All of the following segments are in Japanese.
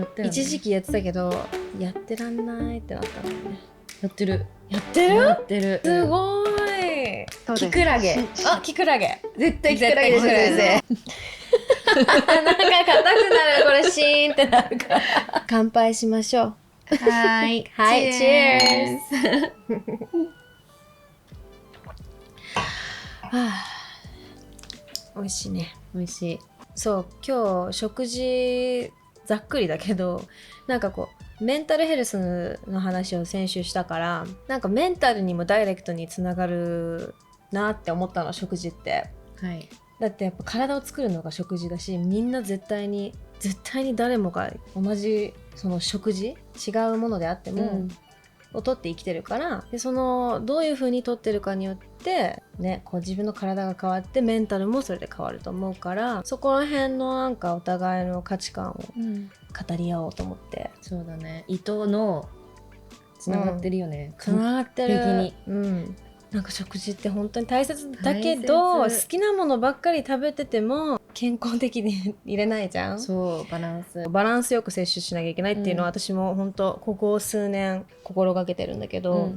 やってる、ね、一時期やってたけどやってらんないってなったんだよね。やってるやってる？やってる。すごい。そうですキクラゲ。あ、キクラゲ。絶対キクラゲですよ先生。なんか硬くなる。これシーンってなるから。乾杯しましょう。はい。はい、チェーズ。はあ、美味しいね。美味しい。そう、今日食事ざっくりだけど、なんかこうメンタルヘルスの話を先週したから、なんかメンタルにもダイレクトにつながるなって思ったの、食事って。はい。だってやっぱ体を作るのが食事だし、みんな絶対に誰もが同じその食事、違うものであっても、を取って生きてるから、でそのどういう風に取ってるかによってね、こう自分の体が変わってメンタルもそれで変わると思うから、そこら辺のなんかお互いの価値観を語り合おうと思って。そうだね。糸のつながってるよね。つながってる。完璧に。なんか食事って本当に大切だけど、好きなものばっかり食べてても健康的に入れないじゃん。そう、バランスよく摂取しなきゃいけないっていうのは、私も本当ここ数年心がけてるんだけど、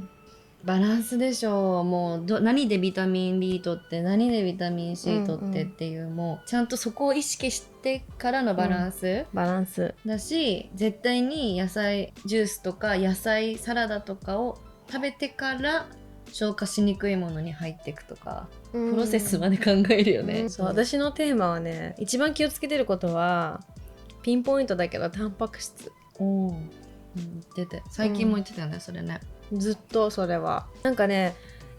バランスでしょう。もう何でビタミン B 取って何でビタミン C 取ってっていう、もうちゃんとそこを意識してからのバランス、だし、絶対に野菜ジュースとか野菜サラダとかを食べてから消化しにくいものに入っていくとか、プロセスまで考えるよね。そう、私のテーマはね、一番気をつけてることはピンポイントだけどタンパク質。言ってて、最近も言ってたよね、それね。ずっとそれはなんかね、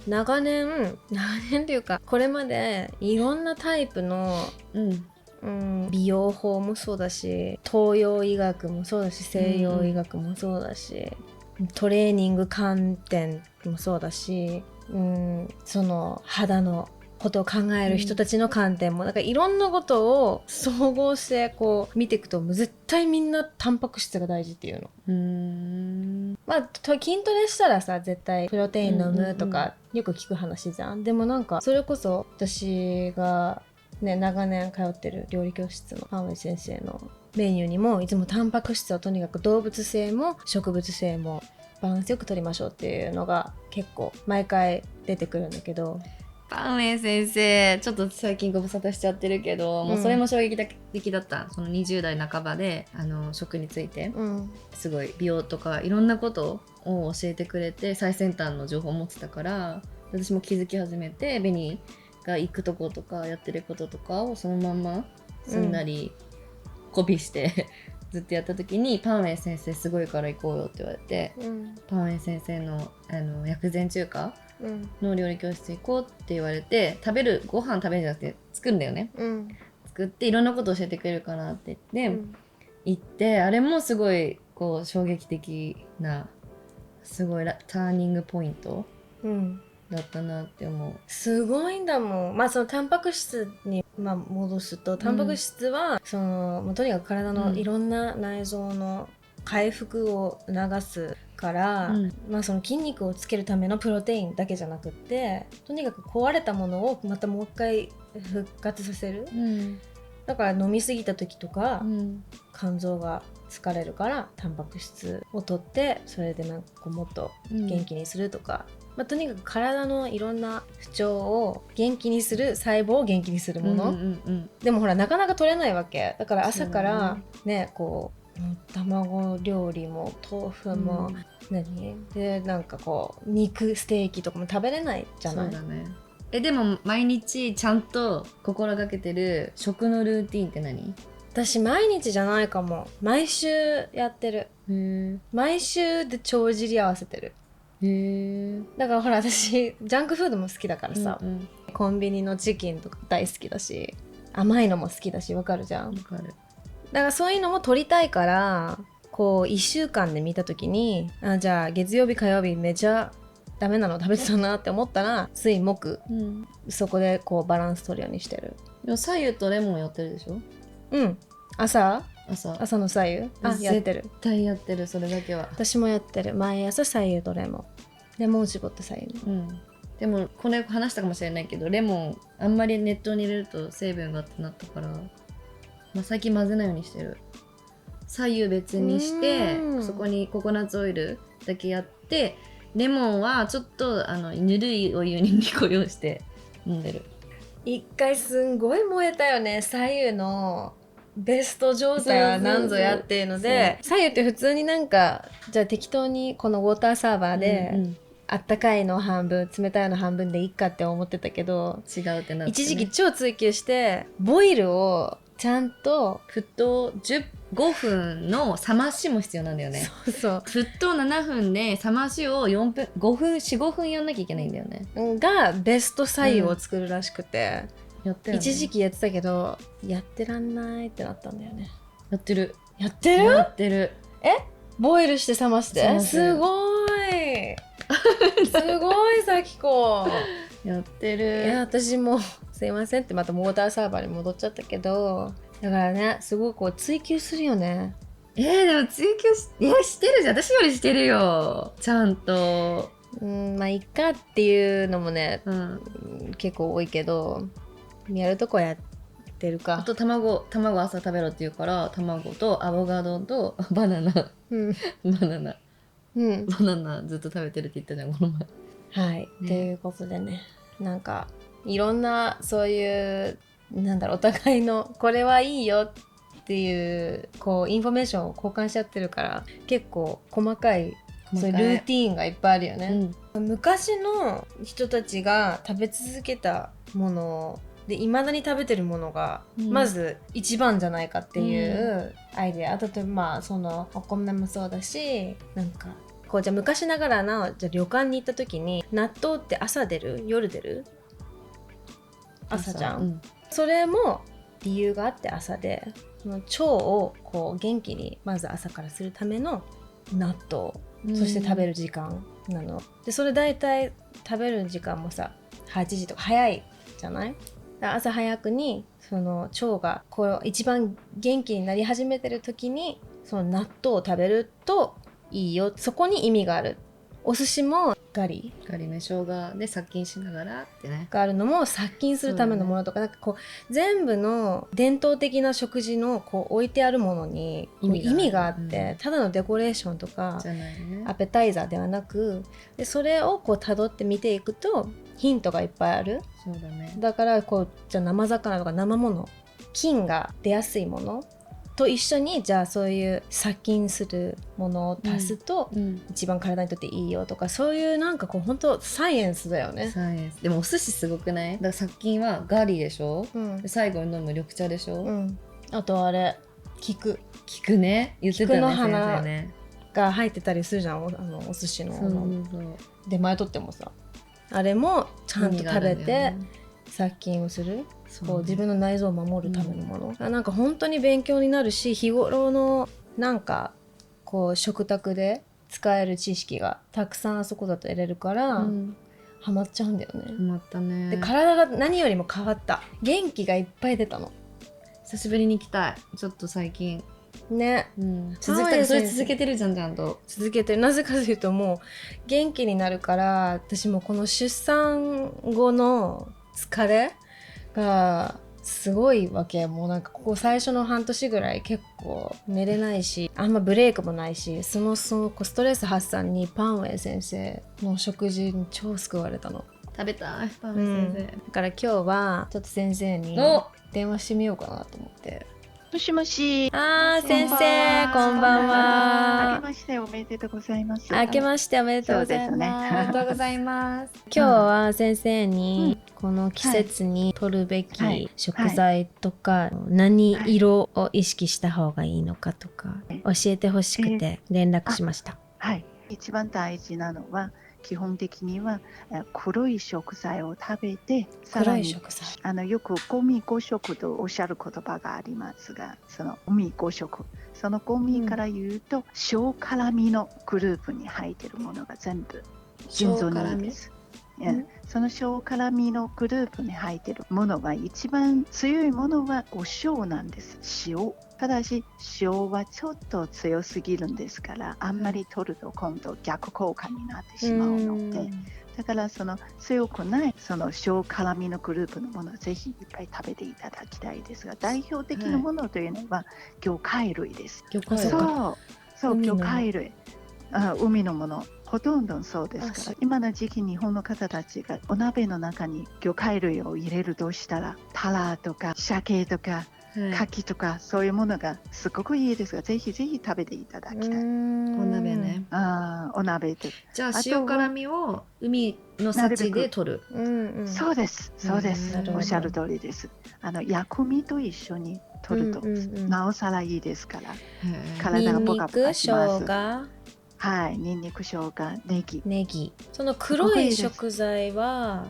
長年っていうか、これまでいろんなタイプの、美容法もそうだし、東洋医学もそうだし、西洋医学もそうだし、トレーニング観点もそうだし、その肌のことを考える人たちの観点も、なんかいろんなことを総合してこう見ていくと、絶対みんなタンパク質が大事っていうの。まあ筋トレしたらさ、絶対プロテイン飲むとかよく聞く話じゃん。でもなんかそれこそ私がね、長年通ってる料理教室のパンウェイ先生のメニューにも、いつもタンパク質はとにかく動物性も植物性もバランスよく取りましょうっていうのが結構毎回出てくるんだけど、パンウェイ先生ちょっと最近ご無沙汰しちゃってるけど、もうそれも衝撃的だった。その20代半ばで食について、すごい美容とかいろんなことを教えてくれて、最先端の情報を持ってたから、私も気づき始めて、ベニが行くとことかやってることとかをそのまんますんなりコピーしてずっとやった時に、パンウェイ先生すごいから行こうよって言われて、パンウェイ先生の薬膳中華の料理教室行こうって言われて、ご飯食べるんじゃなくて作るんだよね、作っていろんなこと教えてくれるかなって言って、行って、あれもすごいこう衝撃的な、すごいターニングポイントだったなって思う。すごいんだもん。まあそのタンパク質に戻すと、タンパク質はそのとにかく体のいろんな内臓の回復を促すから、まあその筋肉をつけるためのプロテインだけじゃなくって、とにかく壊れたものをまたもう一回復活させる、だから飲みすぎた時とか、肝臓が疲れるからタンパク質を取って、それでなんかこうもっと元気にするとか、とにかく体のいろんな不調を元気にする、細胞を元気にするもの、でもほらなかなか取れないわけだから、朝からね、こう卵料理も豆腐も、でなんかこう肉ステーキとかも食べれないじゃない。そうだね。でも毎日ちゃんと心がけてる食のルーティンって何？私毎日じゃないかも。毎週やってる。毎週で帳尻合わせてる。だからほら、私ジャンクフードも好きだからさ、コンビニのチキンとか大好きだし、甘いのも好きだし、わかるじゃん。わかる。だからそういうのも取りたいから、こう1週間で見た時に、じゃあ月曜日火曜日めちゃダメなの食べてたなって思ったら、水木、そこでこうバランス取るようにしてる。左右とレモンやってるでしょ？朝の左右やってる。絶対やってる、それだけは。私もやってる。毎朝左右とレモン絞って左右の、でもこれ話したかもしれないけど、レモンあんまり熱湯に入れると成分がってなったから、最近混ぜないようにしてる。左右別にしてそこにココナッツオイルだけやってレモンはちょっとぬるいお湯に2個用して飲んでる。一回すんごい燃えたよね、左右のベスト状態は何ぞやっていうので、左右って普通になんかじゃあ適当にこのウォーターサーバーで、あったかいの半分冷たいの半分でいいかって思ってたけど違うってなって、ね、一時期超追求してボイルをちゃんと沸騰15分の冷ましも必要なんだよね。そうそう、沸騰7分で冷ましを4分4、5分やんなきゃいけないんだよね。がベスト左右を作るらしくて、やってるね、一時期やってたけどやってらんないってなったんだよね。やってるやってるやってる。ボイルして冷ましてすごいすごいさきこやってる。いや私もすいませんってまたウォーターサーバーに戻っちゃったけど、だからねすごいこう追求するよね。でも追求してるじゃん。私よりしてるよちゃんと。まあいっかっていうのもね、結構多いけどやるとこやってるか。あと卵朝食べろって言うから卵とアボカドとバナナ、バナナずっと食べてるって言ったじゃんこの前。はい、ということでね、なんかいろんなそういうなんだろうお互いのこれはいいよっていうこうインフォメーションを交換しちゃってるから結構細かいそういうルーティーンがいっぱいあるよね、昔の人たちが食べ続けたもので未だに食べてるものが、まず一番じゃないかっていうアイデア、例えばまあそのお米もそうだし、なんかこうじゃあ昔ながらのじゃあ旅館に行った時に納豆って朝出る夜出る朝じゃん、それも理由があって朝で、その腸をこう元気にまず朝からするための納豆、そして食べる時間なので、それ大体食べる時間もさ8時とか早いじゃない。朝早くにその腸がこう一番元気になり始めてる時にその納豆を食べるといいよ、そこに意味がある。お寿司もガリ目生姜で殺菌しながらってねがあるのも殺菌するためのものとか、なんかこう全部の伝統的な食事のこう置いてあるものに意味があって、ただのデコレーションとかじゃないね、アペタイザーではなく、でそれをこう辿って見ていくとヒントがいっぱいある。そうだね。だからこうじゃあ生魚とか生もの、菌が出やすいものと一緒にじゃあそういう殺菌するものを足すと、一番体にとっていいよとか、そういうなんかこう本当サイエンスだよね。サイエンス。でもお寿司すごくない？だから殺菌はガリでしょ、で最後に飲む緑茶でしょ、あとあれ菊ね、言ってたね、菊の花が入ってたりするじゃん、お寿司の出前取ってもさ、あれもちゃんと食べて殺菌をする、こう自分の内臓を守るためのもの、なんか本当に勉強になるし、日頃のなんかこう食卓で使える知識がたくさんあそこだと得れるから、ハマっちゃうんだよね。ハマったね。で体が何よりも変わった。元気がいっぱい出たの。久しぶりに行きたい。ちょっと最近ね、それ続けてるじゃん。ちゃんと続けてる。なぜかというともう元気になるから。私もこの出産後の疲れがすごいわけ。もうなんかここ最初の半年ぐらい結構寝れないし、あんまブレイクもないし、そのストレス発散にパンウェイ先生の食事に超救われたの。食べたいパンウェイ先生、だから今日はちょっと先生に電話してみようかなと思って。もしもし。先生、こんばんは。明けましておめでとうございます。明けましておめでとうございます。おめでとうございます。今日は先生にこの季節に取るべき食材とか、何色を意識した方がいいのかとか教えてほしくて連絡しました。はい。一番大事なのは基本的には黒い食材を食べて、さらによく五味五食とおっしゃる言葉がありますが、その五味五食、その五味から言うと、小辛味のグループに入っているものが全部腎臓にいいです。その小辛味のグループに入っているものは一番強いものはお塩なんです。塩。ただし塩はちょっと強すぎるんですから、あんまり取ると今度逆効果になってしまうので、だからその強くないその小辛味のグループのものをぜひいっぱい食べていただきたいですが、代表的なものというのは魚介類です。魚介類。そう魚介類、海のものほとんどそうですから、今の時期日本の方たちがお鍋の中に魚介類を入れるとしたら、タラとか鮭とか牡蠣とかそういうものがすごくいいですが、ぜひぜひ食べていただきたい。お鍋ね。お鍋で。じゃあ塩辛味を海の幸で取る。そうです、そうです。おっしゃる通りです。薬味と一緒に取るとなおさらいいですから。体がポカポカします。ニンニク、生姜。はい、ニンニク、生姜、ネギ。その黒い食材は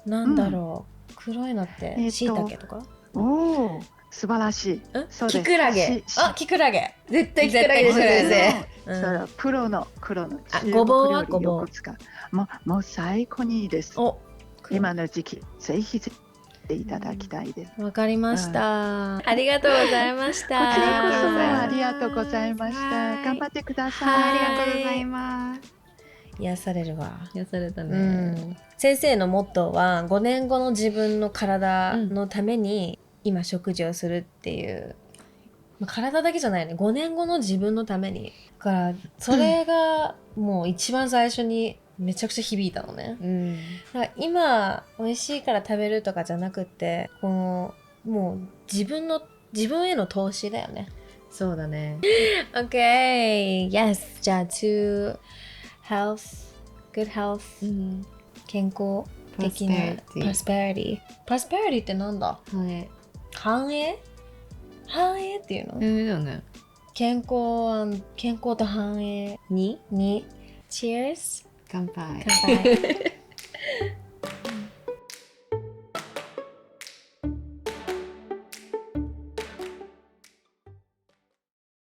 なんだろう。黒いのって椎茸とか？おお。素晴らしい。キクラゲ。キクラゲ。絶対キクラゲですね。プロのごぼうはごぼう。もう最高にいいです。今の時期ぜひぜひいただきたいです。わかりました。ありがとうございました。こちらこそありがとうございました。頑張ってください。ありがとうございます。癒されるわ。癒されたね。先生のモットーは5年後の自分の体のために今食事をするっていう、体だけじゃないよね、5年後の自分のために。だからそれがもう一番最初にめちゃくちゃ響いたのね。だから今美味しいから食べるとかじゃなくて、このもう自分への投資だよね。そうだね。OK, yes. じゃあ to health, good health、健康的な prosperity。prosperity ってなんだ？繁栄っていうの？だよね。健康と繁栄に Cheers。乾杯。